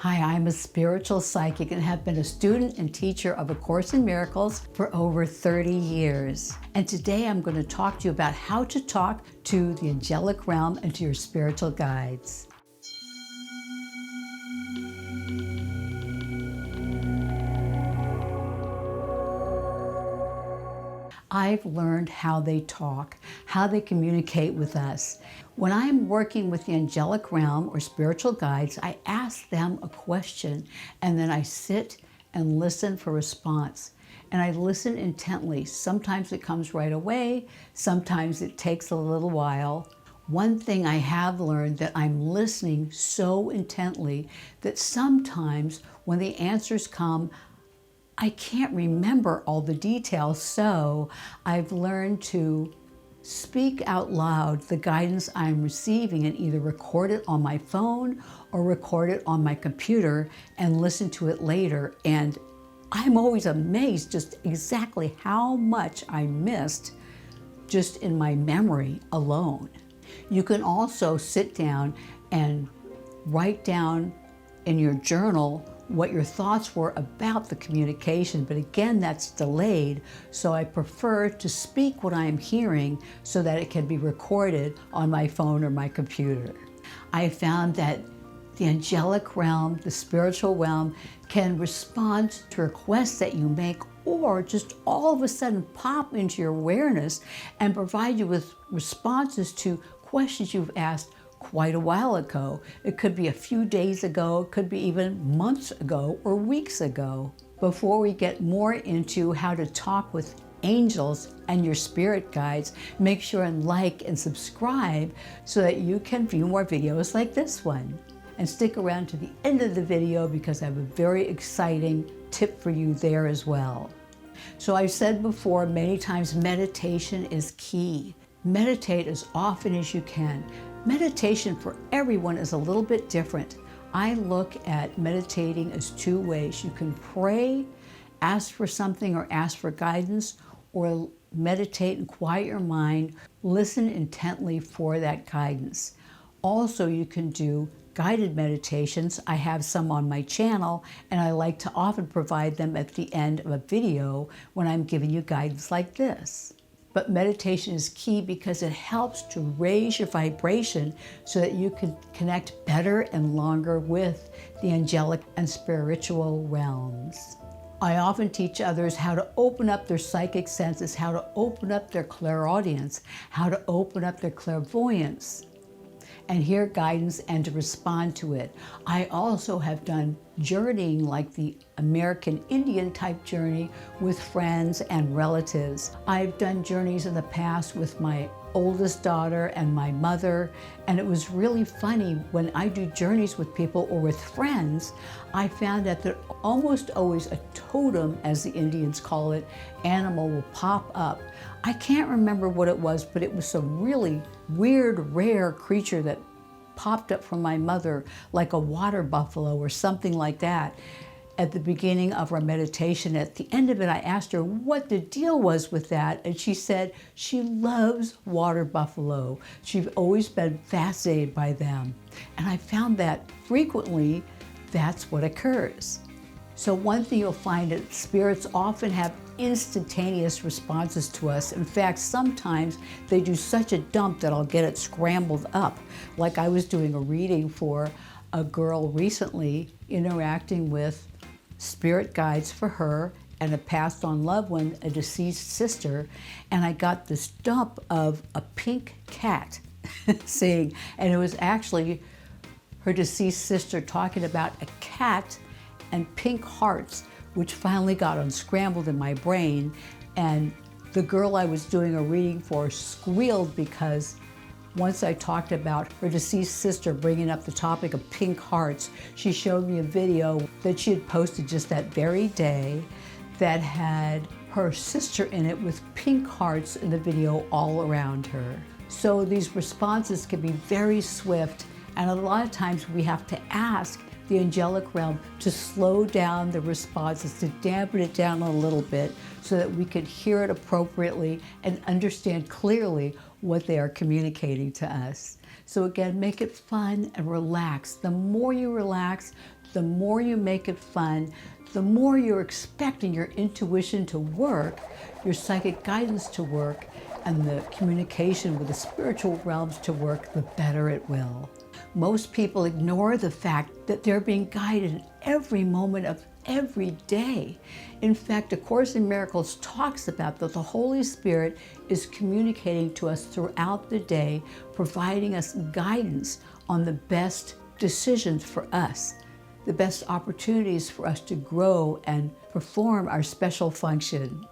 Hi, I'm a spiritual psychic and have been a student and teacher of A Course in Miracles for over 30 years. And today I'm going to talk to you about how to talk to the angelic realm and to your spiritual guides. I've learned how they talk, how they communicate with us. When I'm working with the angelic realm or spiritual guides, I ask them a question and then I sit and listen for response. And I listen intently. Sometimes it comes right away, sometimes it takes a little while. One thing I have learned that I'm listening so intently that sometimes when the answers come, I can't remember all the details, so I've learned to speak out loud the guidance I'm receiving and either record it on my phone or record it on my computer and listen to it later. And I'm always amazed just exactly how much I missed just in my memory alone. You can also sit down and write down in your journal what your thoughts were about the communication, but again, that's delayed, so I prefer to speak what I am hearing so that it can be recorded on my phone or my computer. I found that the angelic realm, the spiritual realm, can respond to requests that you make or just all of a sudden pop into your awareness and provide you with responses to questions you've asked quite a while ago. It could be a few days ago, it could be even months ago or weeks ago. Before we get more into how to talk with angels and your spirit guides, make sure and like and subscribe so that you can view more videos like this one. And stick around to the end of the video because I have a very exciting tip for you there as well. So I've said before many times, meditation is key. Meditate as often as you can. Meditation for everyone is a little bit different. I look at meditating as two ways. You can pray, ask for something or ask for guidance, or meditate and quiet your mind, listen intently for that guidance. Also, you can do guided meditations. I have some on my channel, and I like to often provide them at the end of a video when I'm giving you guidance like this. But meditation is key because it helps to raise your vibration so that you can connect better and longer with the angelic and spiritual realms. I often teach others how to open up their psychic senses, how to open up their clairaudience, how to open up their clairvoyance, and hear guidance and to respond to it. I also have done journeying like the American Indian type journey with friends and relatives. I've done journeys in the past with my oldest daughter and my mother, and it was really funny when I do journeys with people or with friends. I found out that almost always a totem, as the Indians call it, animal will pop up. I can't remember what it was, but it was some really weird, rare creature that popped up from my mother, like a water buffalo or something like that. At the beginning of our meditation, at the end of it, I asked her what the deal was with that, and she said she loves water buffalo. She's always been fascinated by them. And I found that frequently that's what occurs. So one thing you'll find is spirits often have instantaneous responses to us. In fact, sometimes they do such a dump that I'll get it scrambled up. Like I was doing a reading for a girl recently, interacting with spirit guides for her and a passed on loved one, a deceased sister, and I got this dump of a pink cat saying, and it was actually her deceased sister talking about a cat and pink hearts, which finally got unscrambled in my brain. And the girl I was doing a reading for squealed because once I talked about her deceased sister bringing up the topic of pink hearts, she showed me a video that she had posted just that very day that had her sister in it with pink hearts in the video all around her. So these responses can be very swift, and a lot of times we have to ask the angelic realm to slow down the responses, to dampen it down a little bit so that we can hear it appropriately and understand clearly what they are communicating to us. So again, make it fun and relax. The more you relax, the more you make it fun, the more you're expecting your intuition to work, your psychic guidance to work, and the communication with the spiritual realms to work, the better it will. Most people ignore the fact that they're being guided every moment of every day. In fact, A Course in Miracles talks about that the Holy Spirit is communicating to us throughout the day, providing us guidance on the best decisions for us, the best opportunities for us to grow and perform our special function.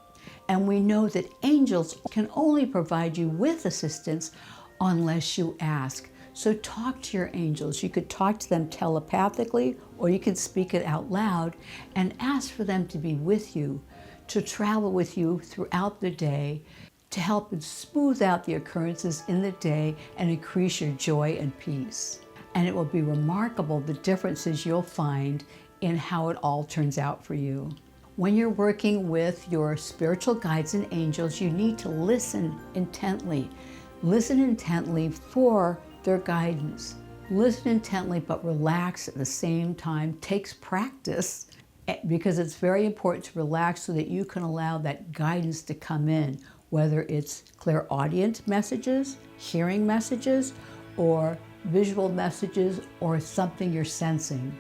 And we know that angels can only provide you with assistance unless you ask. So talk to your angels. You could talk to them telepathically, or you can speak it out loud and ask for them to be with you, to travel with you throughout the day, to help and smooth out the occurrences in the day and increase your joy and peace. And it will be remarkable the differences you'll find in how it all turns out for you. When you're working with your spiritual guides and angels, you need to listen intently. Listen intently for their guidance. Listen intently, but relax at the same time. Takes practice, because it's very important to relax so that you can allow that guidance to come in, whether it's clairaudient messages, hearing messages, or visual messages, or something you're sensing.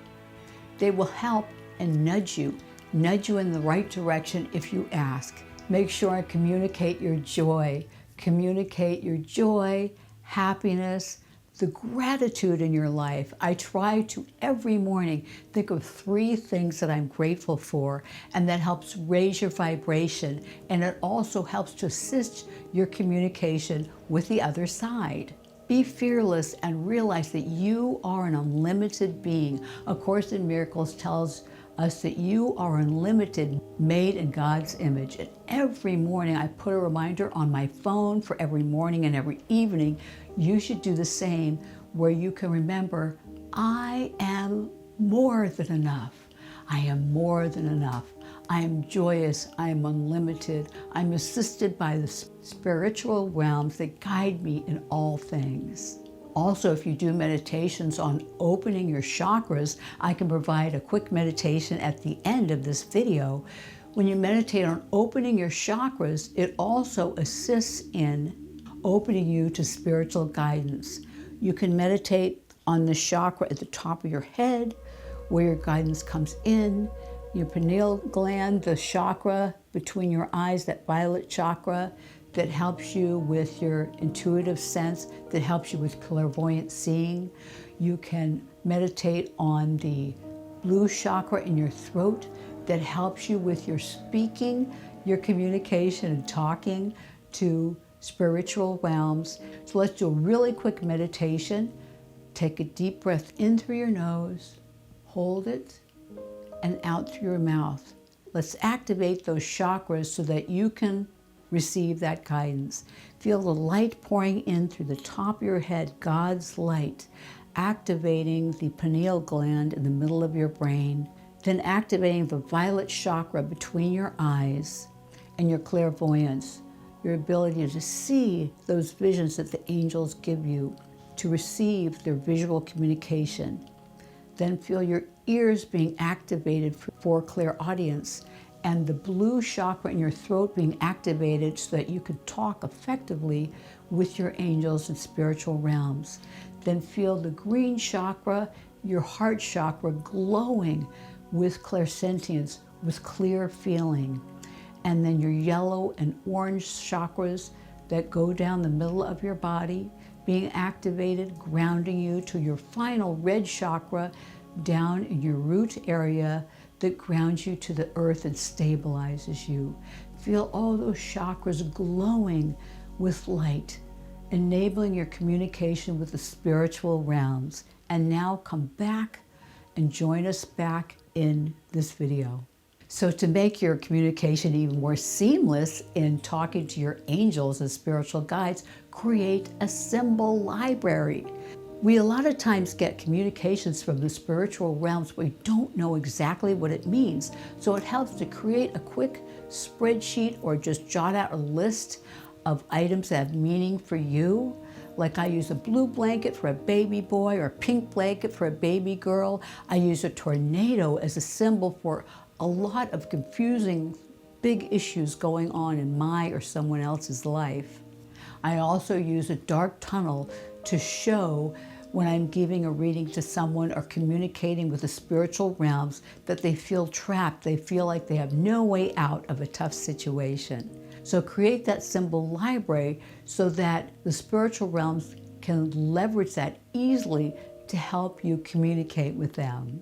They will help and nudge you in the right direction if you ask. Make sure and communicate your joy. Communicate your joy, happiness, the gratitude in your life. I try to every morning think of 3 things that I'm grateful for, and that helps raise your vibration, and it also helps to assist your communication with the other side. Be fearless and realize that you are an unlimited being. A Course in Miracles tells us that you are unlimited, made in God's image. And every morning I put a reminder on my phone for every morning and every evening. You should do the same, where you can remember, I am more than enough. I am more than enough. I am joyous. I am unlimited. I'm assisted by the spiritual realms that guide me in all things. Also, if you do meditations on opening your chakras, I can provide a quick meditation at the end of this video. When you meditate on opening your chakras, it also assists in opening you to spiritual guidance. You can meditate on the chakra at the top of your head, where your guidance comes in, your pineal gland, the chakra between your eyes, that violet chakra, that helps you with your intuitive sense, that helps you with clairvoyant seeing. You can meditate on the blue chakra in your throat, that helps you with your speaking, your communication and talking to spiritual realms. So let's do a really quick meditation. Take a deep breath in through your nose, hold it, and out through your mouth. Let's activate those chakras so that you can receive that guidance. Feel the light pouring in through the top of your head, God's light, activating the pineal gland in the middle of your brain, then activating the violet chakra between your eyes and your clairvoyance, your ability to see those visions that the angels give you, to receive their visual communication. Then feel your ears being activated for clairaudience, and the blue chakra in your throat being activated so that you can talk effectively with your angels and spiritual realms. Then feel the green chakra, your heart chakra, glowing with clairsentience, with clear feeling. And then your yellow and orange chakras that go down the middle of your body, being activated, grounding you to your final red chakra down in your root area, that grounds you to the earth and stabilizes you. Feel all those chakras glowing with light, enabling your communication with the spiritual realms. And now come back and join us back in this video. So to make your communication even more seamless in talking to your angels and spiritual guides, create a symbol library. We a lot of times get communications from the spiritual realms, but we don't know exactly what it means. So it helps to create a quick spreadsheet or just jot out a list of items that have meaning for you. Like I use a blue blanket for a baby boy or a pink blanket for a baby girl. I use a tornado as a symbol for a lot of confusing big issues going on in my or someone else's life. I also use a dark tunnel to show when I'm giving a reading to someone or communicating with the spiritual realms that they feel trapped, they feel like they have no way out of a tough situation. So create that symbol library so that the spiritual realms can leverage that easily to help you communicate with them.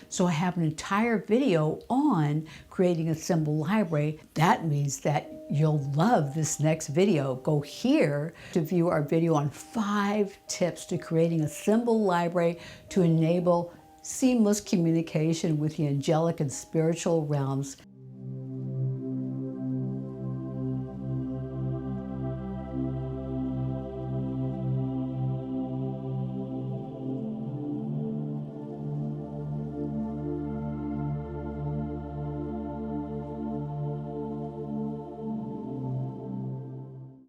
So I have an entire video on creating a symbol library. That means that you'll love this next video. Go here to view our video on 5 tips to creating a symbol library to enable seamless communication with the angelic and spiritual realms